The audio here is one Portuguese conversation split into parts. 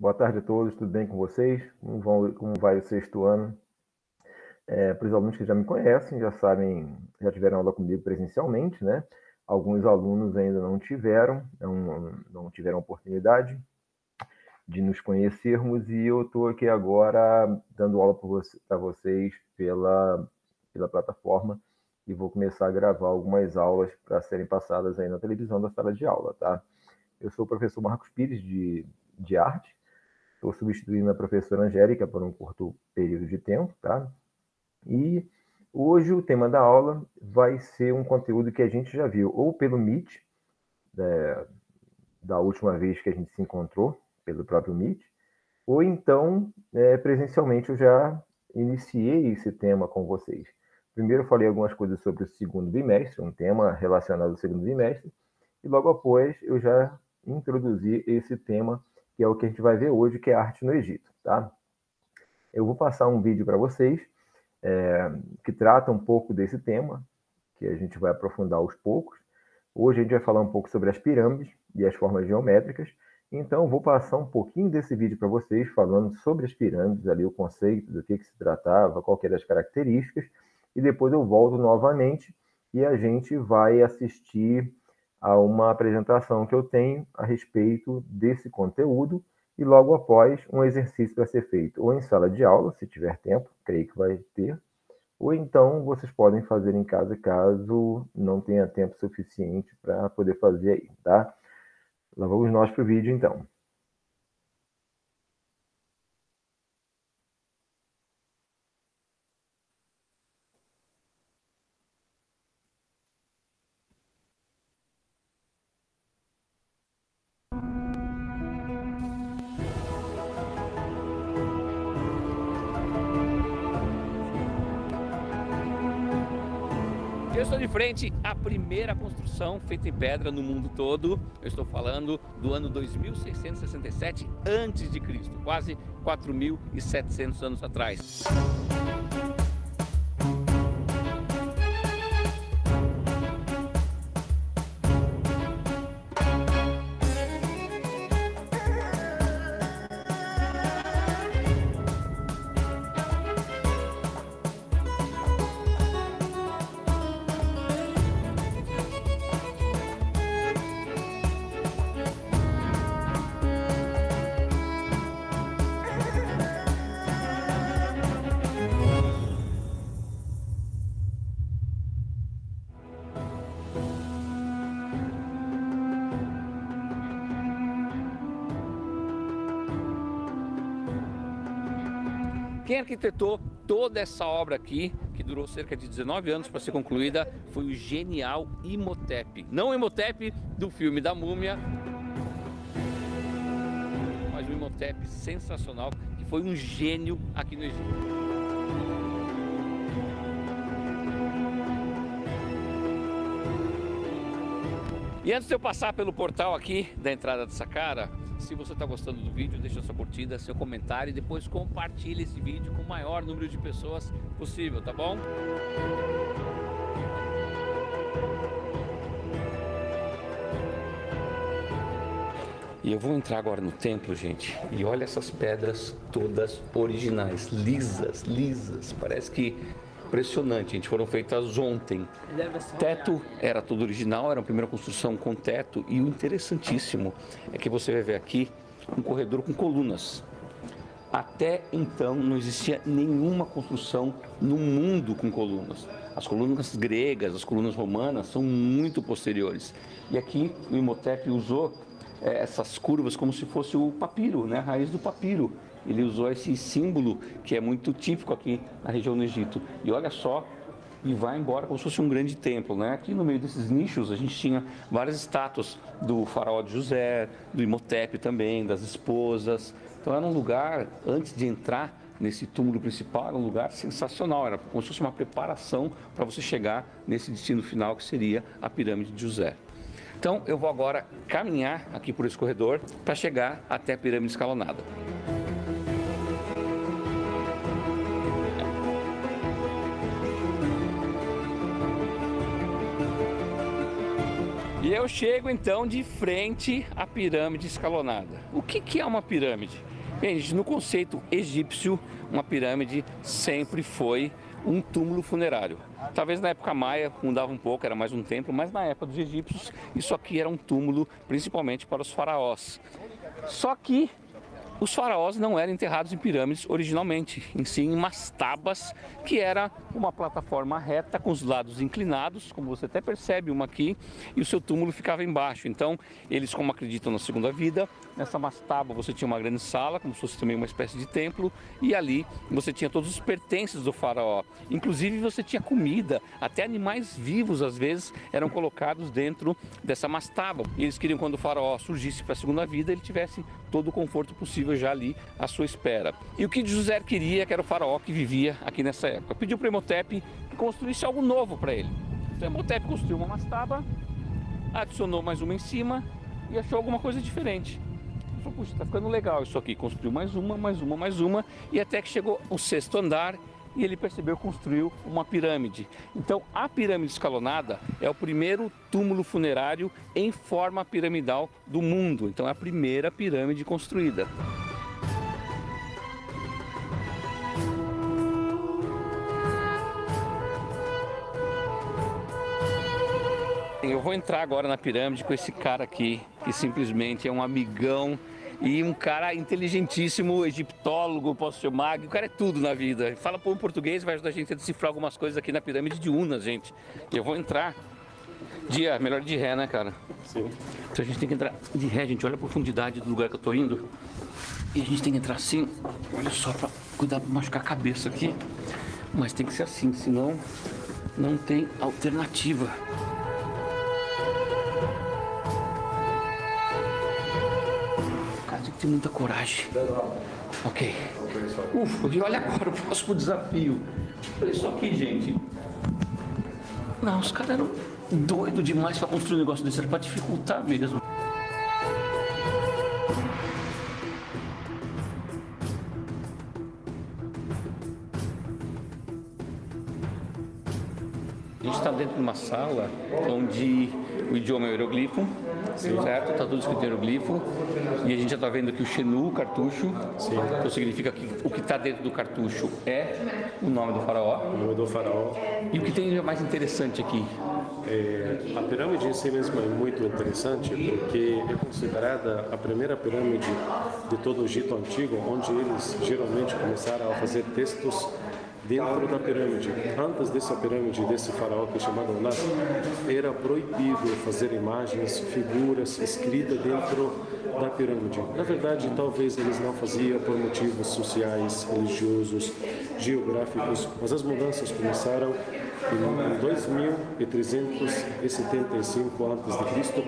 Boa tarde a todos, tudo bem com vocês? Como vai o sexto ano? Para os alunos que já me conhecem, já sabem, já tiveram aula comigo presencialmente, né? Alguns alunos ainda não tiveram oportunidade de nos conhecermos e eu estou aqui agora dando aula para vocês pela plataforma e vou começar a gravar algumas aulas para serem passadas aí na televisão da sala de aula, tá? Eu sou o professor Marcos Pires de arte. Estou substituindo a professora Angélica por um curto período de tempo, tá? E hoje o tema da aula vai ser um conteúdo que a gente já viu ou pelo Meet, da última vez que a gente se encontrou, pelo próprio Meet, ou então presencialmente eu já iniciei esse tema com vocês. Primeiro eu falei algumas coisas sobre o segundo bimestre, um tema relacionado ao segundo bimestre, e logo após eu já introduzi esse tema, que é o que a gente vai ver hoje, que é arte no Egito, tá? Eu vou passar um vídeo para vocês que trata um pouco desse tema, que a gente vai aprofundar aos poucos. Hoje a gente vai falar um pouco sobre as pirâmides e as formas geométricas, então vou passar um pouquinho desse vídeo para vocês, falando sobre as pirâmides, ali o conceito, do que se tratava, qual que eram as características, e depois eu volto novamente e a gente vai assistir a uma apresentação que eu tenho a respeito desse conteúdo e logo após um exercício para ser feito ou em sala de aula, se tiver tempo, creio que vai ter, ou então vocês podem fazer em casa caso não tenha tempo suficiente para poder fazer aí, tá? Lá vamos nós para o vídeo então. Eu estou de frente à primeira construção feita em pedra no mundo todo. Eu estou falando do ano 2667 a.C., quase 4.700 anos atrás. Quem arquitetou toda essa obra aqui, que durou cerca de 19 anos para ser concluída, foi o genial Imhotep. Não o Imhotep do filme da Múmia, mas o Imhotep sensacional, que foi um gênio aqui no Egito. E antes de eu passar pelo portal aqui da entrada dessa cara, se você está gostando do vídeo, deixa sua curtida, seu comentário e depois compartilhe esse vídeo com o maior número de pessoas possível, tá bom? E eu vou entrar agora no templo, gente, e olha essas pedras todas originais, lisas, lisas, parece que impressionante, gente, foram feitas ontem. Teto era tudo original, era a primeira construção com teto, e o interessantíssimo é que você vai ver aqui um corredor com colunas. Até então não existia nenhuma construção no mundo com colunas. As colunas gregas, as colunas romanas são muito posteriores. E aqui o Imhotep usou essas curvas como se fosse o papiro, né? A raiz do papiro. Ele usou esse símbolo que é muito típico aqui na região do Egito. E olha só, e vai embora como se fosse um grande templo, né? Aqui no meio desses nichos a gente tinha várias estátuas do faraó de José, do Imhotep também, das esposas. Então era um lugar, antes de entrar nesse túmulo principal, era um lugar sensacional. Era como se fosse uma preparação para você chegar nesse destino final que seria a pirâmide de José. Então eu vou agora caminhar aqui por esse corredor para chegar até a pirâmide escalonada. E eu chego então de frente à pirâmide escalonada. O que é uma pirâmide? Bem, gente, no conceito egípcio, uma pirâmide sempre foi um túmulo funerário. Talvez na época maia mudava um pouco, era mais um templo, mas na época dos egípcios isso aqui era um túmulo principalmente para os faraós. Só que os faraós não eram enterrados em pirâmides originalmente, em si em mastabas, que era uma plataforma reta com os lados inclinados, como você até percebe uma aqui, e o seu túmulo ficava embaixo. Então, eles, como acreditam na segunda vida, nessa mastaba você tinha uma grande sala, como se fosse também uma espécie de templo, e ali você tinha todos os pertences do faraó. Inclusive você tinha comida, até animais vivos às vezes eram colocados dentro dessa mastaba. E eles queriam, quando o faraó surgisse para a segunda vida, ele tivesse todo o conforto possível já ali à sua espera. E o que José queria, que era o faraó que vivia aqui nessa época, pediu para Imhotep que construísse algo novo para ele. Então Imhotep construiu uma mastaba, adicionou mais uma em cima e achou alguma coisa diferente. Ele falou, puxa, tá ficando legal isso aqui. Construiu mais uma, e até que chegou o 6º andar e ele percebeu que construiu uma pirâmide. Então a pirâmide escalonada é o primeiro túmulo funerário em forma piramidal do mundo. Então é a primeira pirâmide construída. Eu vou entrar agora na pirâmide com esse cara aqui, que simplesmente é um amigão e um cara inteligentíssimo, egiptólogo, posso chamar, o cara é tudo na vida. Fala por um português, vai ajudar a gente a decifrar algumas coisas aqui na pirâmide de Unas, gente. E eu vou entrar melhor de ré, né, cara? Sim. Então a gente tem que entrar de ré, gente, olha a profundidade do lugar que eu tô indo. E a gente tem que entrar assim, olha só, pra cuidar pra machucar a cabeça aqui. Mas tem que ser assim, senão não tem alternativa. Tem que ter muita coragem. Ok. Ufa, e olha agora o próximo desafio. Olha isso aqui, gente. Não, os caras eram doidos demais para construir um negócio desse. Era para dificultar mesmo. A gente está dentro de uma sala onde o idioma é o hieroglifo, certo? Está tudo escrito em hieroglifo. E a gente já está vendo aqui o Xenu, o cartucho. Sim. Então significa que o que está dentro do cartucho é o nome do faraó. O nome do faraó. E o que tem mais interessante aqui? A pirâmide em si mesma é muito interessante porque é considerada a primeira pirâmide de todo o Egito Antigo, onde eles geralmente começaram a fazer textos dentro da pirâmide. Antes dessa pirâmide, desse faraó que é chamado Unas, era proibido fazer imagens, figuras escritas dentro da pirâmide. Na verdade, talvez eles não faziam por motivos sociais, religiosos, geográficos, mas as mudanças começaram em 2375 a.C.,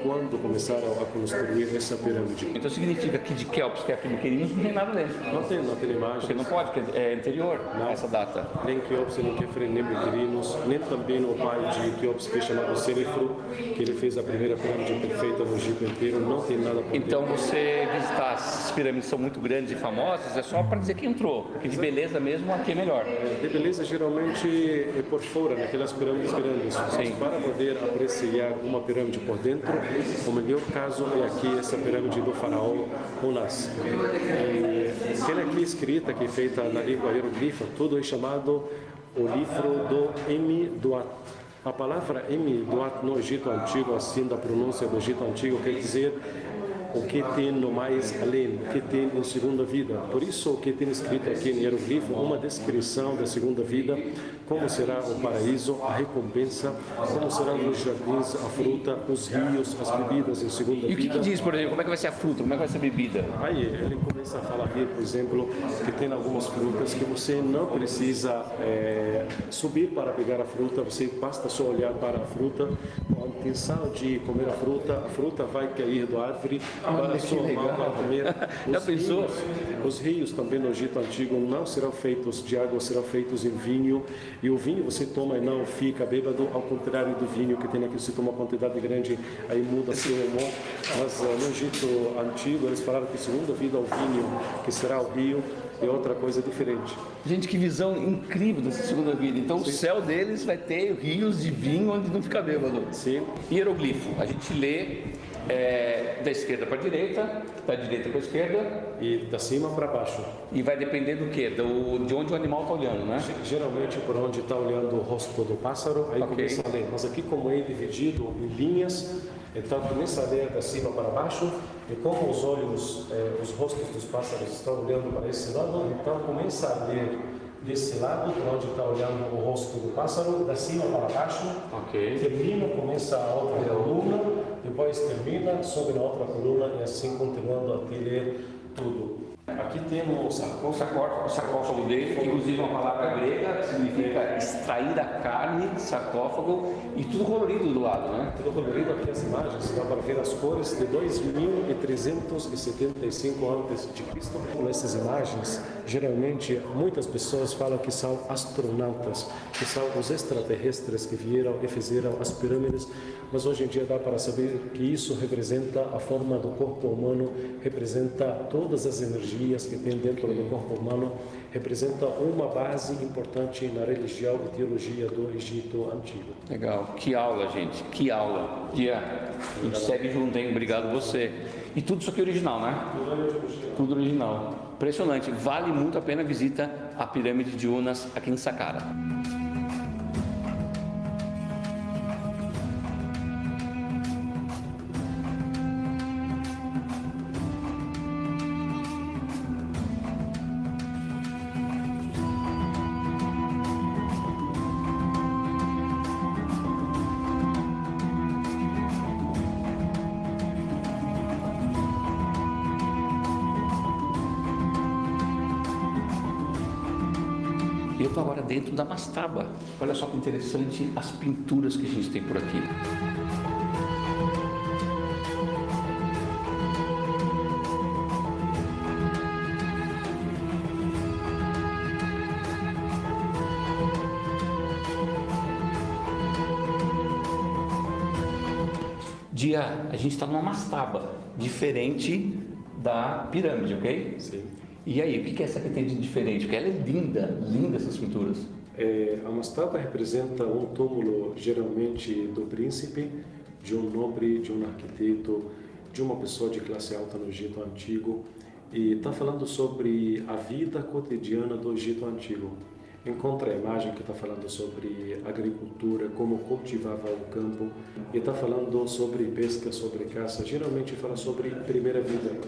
quando começaram a construir essa pirâmide. Então significa que de Quéops, que é Querinius, não tem nada dentro. Não tem imagens. Porque não pode, porque é anterior a essa data. Nem Quéops, nem Kefren, nem Querinius, nem também o pai de Quéops, que é chamado Sénefro, que ele fez a primeira pirâmide perfeita no Egito inteiro, não tem nada por Então você visitar as pirâmides são muito grandes e famosas, é só para dizer que entrou, porque de beleza mesmo aqui é melhor. De beleza geralmente é por fora, naquelas pirâmides grandes. Sim. Para poder apreciar uma pirâmide por dentro, o melhor caso é aqui essa pirâmide do faraó Unas. Tem aqui escrita, que é feita na língua hieroglifa, tudo é chamado o livro do Emi-Duat. A palavra Emi-Duat no Egito Antigo, assim da pronúncia do Egito Antigo, quer dizer o que tem no mais além, o que tem em segunda vida. Por isso, o que tem escrito aqui em hieroglifo, uma descrição da segunda vida, como será o paraíso, a recompensa, como serão os jardins, a fruta, os rios, as bebidas em segunda vida. E o que diz, por exemplo, como é que vai ser a fruta, como é que vai ser a bebida? Aí ele começa a falar aqui, por exemplo, que tem algumas frutas que você não precisa subir para pegar a fruta, você basta só olhar para a fruta, com a intenção de comer a fruta vai cair da árvore Olha, para que sua legal. mão, para comer. Já pensou? Os rios também no Egito Antigo não serão feitos de água, serão feitos em vinho. E o vinho você toma e não fica bêbado, ao contrário do vinho que tem aqui, você toma uma quantidade grande, aí muda seu humor. Mas no Egito Antigo eles falaram que segunda vida ao vinho, que será o rio, é outra coisa diferente. Gente, que visão incrível dessa segunda vida. Então, o céu deles vai ter rios de vinho onde não fica bêbado. Sim. Hieroglifo, a gente lê da esquerda para a direita, da direita para a esquerda. E da cima para baixo. E vai depender do quê? De onde o animal está olhando, né? Geralmente por onde está olhando o rosto do pássaro, aí começa a ler. Mas aqui como é dividido em linhas, então começa a ler da cima para baixo, e como os olhos, os rostos dos pássaros estão olhando para esse lado, então começa a ler desse lado, por onde está olhando o rosto do pássaro, da cima para baixo, termina, começa a outra coluna, depois termina, sobe na outra coluna e assim continuando até ler tudo. Aqui temos O sarcófago dele, que inclusive é uma palavra grega, que significa extrair a carne, sarcófago, e tudo colorido do lado, né? tudo colorido aqui as imagens, dá para ver as cores de 2375 a.C. Nessas imagens, geralmente, muitas pessoas falam que são astronautas, que são os extraterrestres que vieram e fizeram as pirâmides, mas hoje em dia dá para saber que isso representa a forma do corpo humano, representa todas as energias que tem dentro do corpo humano, representa uma base importante na religião e teologia do Egito Antigo. Legal, que aula, gente, que aula. A gente segue junto, hein? Obrigado você. E tudo isso aqui é original, né? Tudo original. Impressionante, vale muito a pena a visita à pirâmide de Unas aqui em Saqqara. Eu estou agora dentro da mastaba. Olha só que interessante as pinturas que a gente tem por aqui. A gente está numa mastaba, diferente da pirâmide, ok? Sim. E aí, o que essa aqui tem de diferente? Porque ela é linda, linda essas pinturas. A mastaba representa um túmulo, geralmente do príncipe, de um nobre, de um arquiteto, de uma pessoa de classe alta no Egito Antigo. E está falando sobre a vida cotidiana do Egito Antigo. Encontra a imagem que está falando sobre agricultura, como cultivava o campo, e está falando sobre pesca, sobre caça. Geralmente fala sobre primeira vida.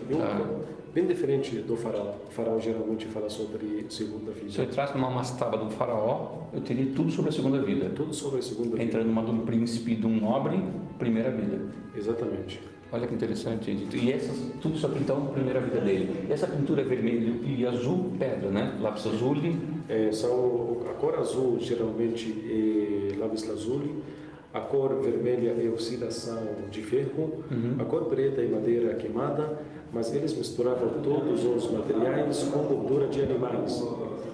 Bem diferente do faraó. O faraó geralmente fala sobre segunda vida. Se eu entrasse numa mastaba do faraó, eu teria tudo sobre a segunda vida. Tudo sobre a segunda vida. Entrando numa de um príncipe, de um nobre, primeira vida. Exatamente. Olha que interessante, gente. E tudo isso aqui então, primeira vida dele. E essa pintura é vermelho e azul, pedra, né? Lápis lazuli. A cor azul geralmente é lápis lazuli. A cor vermelha é oxidação de ferro. A cor preta é madeira queimada. Mas eles misturavam todos os materiais com gordura de animais.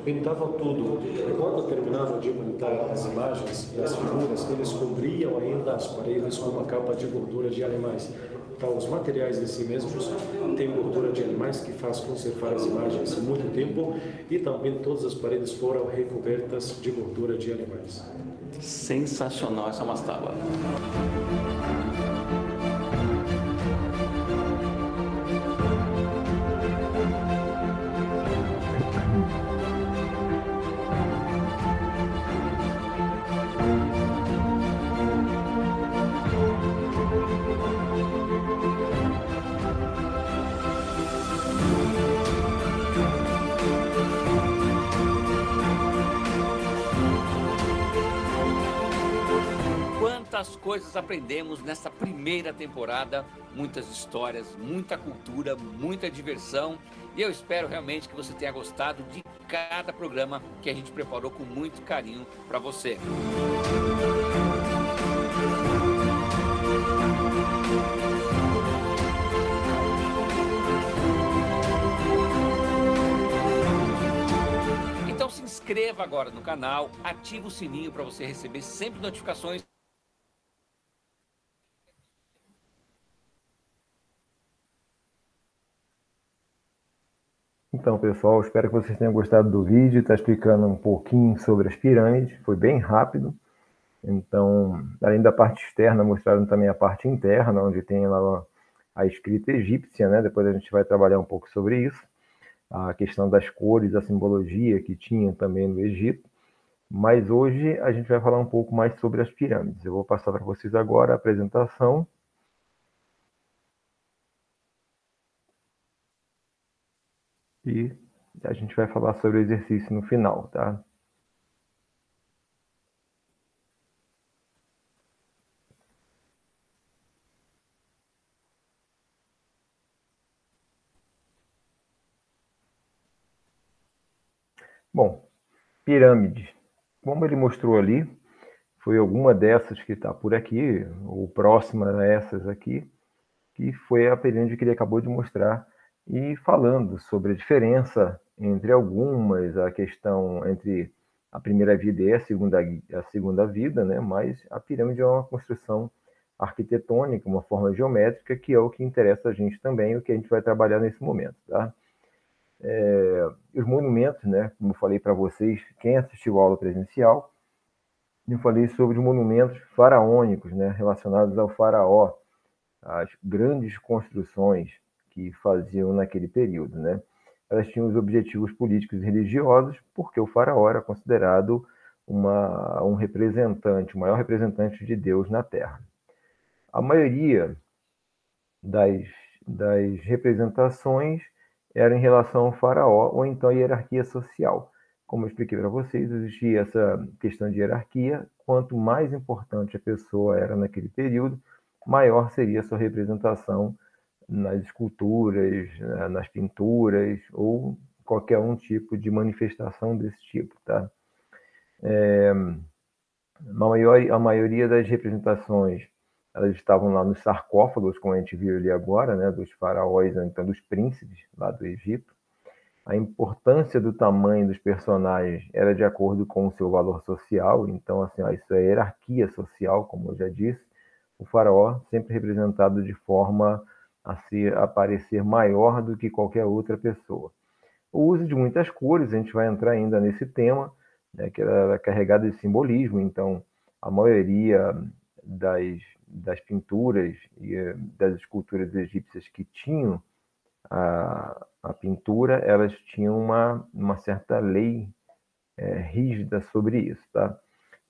Pintavam tudo. E quando terminavam de pintar as imagens e as figuras, eles cobriam ainda as paredes com uma capa de gordura de animais. Então, os materiais em si mesmos têm gordura de animais que faz conservar as imagens muito tempo, e também todas as paredes foram recobertas de gordura de animais. Sensacional essa mastaba. Quantas coisas aprendemos nessa primeira temporada, muitas histórias, muita cultura, muita diversão, e eu espero realmente que você tenha gostado de cada programa que a gente preparou com muito carinho para você. inscreva agora no canal, ative o sininho para você receber sempre notificações. Então, pessoal, espero que vocês tenham gostado do vídeo. Está explicando um pouquinho sobre as pirâmides. Foi bem rápido. Então, além da parte externa, mostraram também a parte interna, onde tem lá a escrita egípcia, né? Depois a gente vai trabalhar um pouco sobre isso. A questão das cores, a simbologia que tinha também no Egito. Mas hoje a gente vai falar um pouco mais sobre as pirâmides. Eu vou passar para vocês agora a apresentação. E a gente vai falar sobre o exercício no final, tá? Bom, pirâmide. Como ele mostrou ali, foi alguma dessas que está por aqui, ou próxima a essas aqui, que foi a pirâmide que ele acabou de mostrar, e falando sobre a diferença entre algumas, a questão entre a primeira vida e a segunda vida, né? Mas a pirâmide é uma construção arquitetônica, uma forma geométrica, que é o que interessa a gente também, o que a gente vai trabalhar nesse momento, tá? Os monumentos, né? Como eu falei para vocês, quem assistiu a aula presencial, eu falei sobre os monumentos faraônicos, né? Relacionados ao faraó, as grandes construções que faziam naquele período, né? Elas tinham os objetivos políticos e religiosos, porque o faraó era considerado um representante, o maior representante de Deus na Terra. A maioria das, das representações era em relação ao faraó ou então a hierarquia social. Como eu expliquei para vocês, existia essa questão de hierarquia. Quanto mais importante a pessoa era naquele período, maior seria a sua representação nas esculturas, nas pinturas ou qualquer um tipo de manifestação desse tipo, tá? A maioria das representações elas estavam lá nos sarcófagos, como a gente viu ali agora, né, dos faraós, então dos príncipes lá do Egito. A importância do tamanho dos personagens era de acordo com o seu valor social, então assim, ó, isso é hierarquia social, como eu já disse. O faraó sempre representado de forma a parecer maior do que qualquer outra pessoa. O uso de muitas cores, a gente vai entrar ainda nesse tema, né, que era carregado de simbolismo, então a maioria das pinturas e das esculturas egípcias que tinham a pintura, elas tinham uma certa lei rígida sobre isso, tá?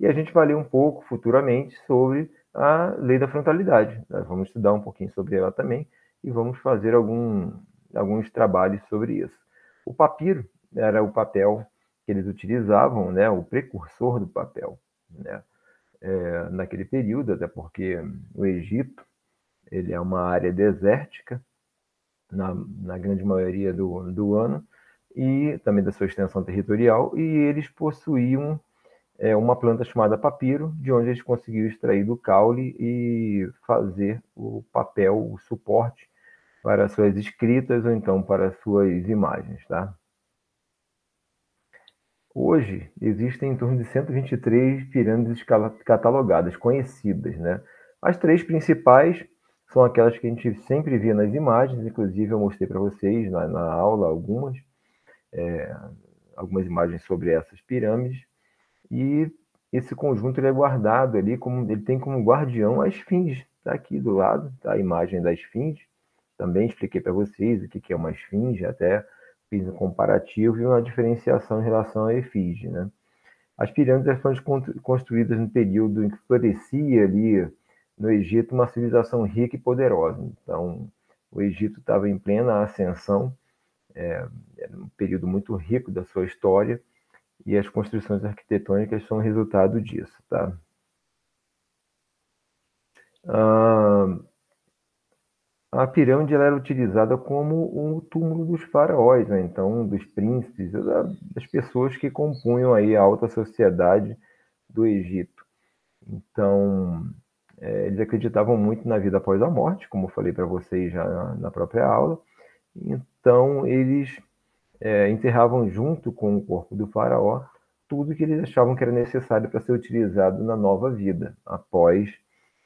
E a gente vai ler um pouco futuramente sobre a lei da frontalidade. Nós vamos estudar um pouquinho sobre ela também e vamos fazer alguns trabalhos sobre isso. O papiro era o papel que eles utilizavam, né, o precursor do papel, né, naquele período, até porque o Egito ele é uma área desértica na grande maioria do ano e também da sua extensão territorial, e eles possuíam uma planta chamada papiro, de onde eles conseguiam extrair do caule e fazer o papel, o suporte para suas escritas ou então para suas imagens, tá? Hoje, existem em torno de 123 pirâmides catalogadas, conhecidas, né? As três principais são aquelas que a gente sempre vê nas imagens, inclusive eu mostrei para vocês na aula algumas imagens sobre essas pirâmides, e esse conjunto ele é guardado ali, ele tem como guardião a esfinge, está aqui do lado, tá a imagem da esfinge. Também expliquei para vocês o que é uma esfinge, até fiz um comparativo e uma diferenciação em relação à efígie, né? As pirâmides foram construídas no período em que florescia ali no Egito uma civilização rica e poderosa. Então, o Egito estava em plena ascensão, era um período muito rico da sua história, e as construções arquitetônicas são resultado disso, tá? A pirâmide ela era utilizada como um túmulo dos faraós, né? Então, dos príncipes, das pessoas que compunham aí a alta sociedade do Egito. Então, eles acreditavam muito na vida após a morte, como eu falei para vocês já na própria aula. Então, eles enterravam junto com o corpo do faraó tudo que eles achavam que era necessário para ser utilizado na nova vida, após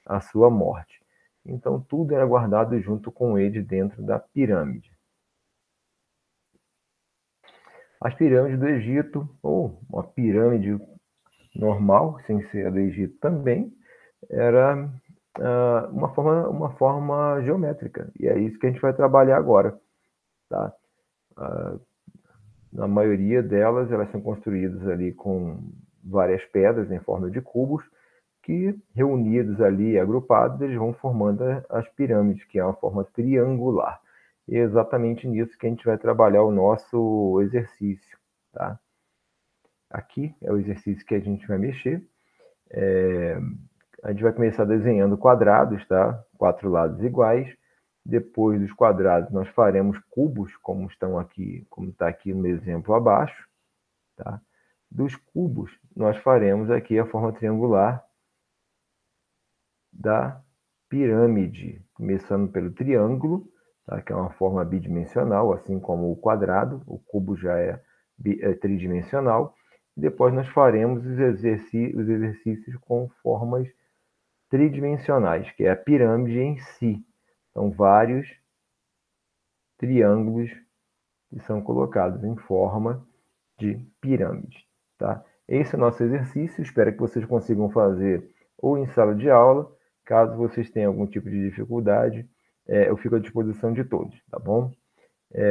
a sua morte. Então, tudo era guardado junto com eles dentro da pirâmide. As pirâmides do Egito, ou uma pirâmide normal, sem ser a do Egito também, era uma forma geométrica. E é isso que a gente vai trabalhar agora. Tá? Na maioria delas, elas são construídas ali com várias pedras em forma de cubos, que reunidos ali, agrupados, eles vão formando as pirâmides, que é uma forma triangular. E é exatamente nisso que a gente vai trabalhar o nosso exercício. Tá? Aqui é o exercício que a gente vai mexer. A gente vai começar desenhando quadrados, tá? 4 lados iguais. Depois dos quadrados, nós faremos cubos, como estão aqui, como está aqui no exemplo abaixo. Tá? Dos cubos, nós faremos aqui a forma triangular da pirâmide, começando pelo triângulo, tá? Que é uma forma bidimensional, assim como o quadrado, o cubo já é tridimensional. Depois nós faremos os exercícios com formas tridimensionais, que é a pirâmide em si. São vários triângulos que são colocados em forma de pirâmide. Tá? Esse é o nosso exercício, espero que vocês consigam fazer ou em sala de aula. Caso vocês tenham algum tipo de dificuldade, eu fico à disposição de todos, tá bom?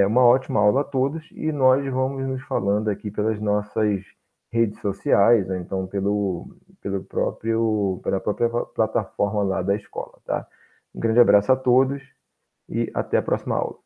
Uma ótima aula a todos e nós vamos nos falando aqui pelas nossas redes sociais, ou então pela própria plataforma lá da escola, tá? Um grande abraço a todos e até a próxima aula.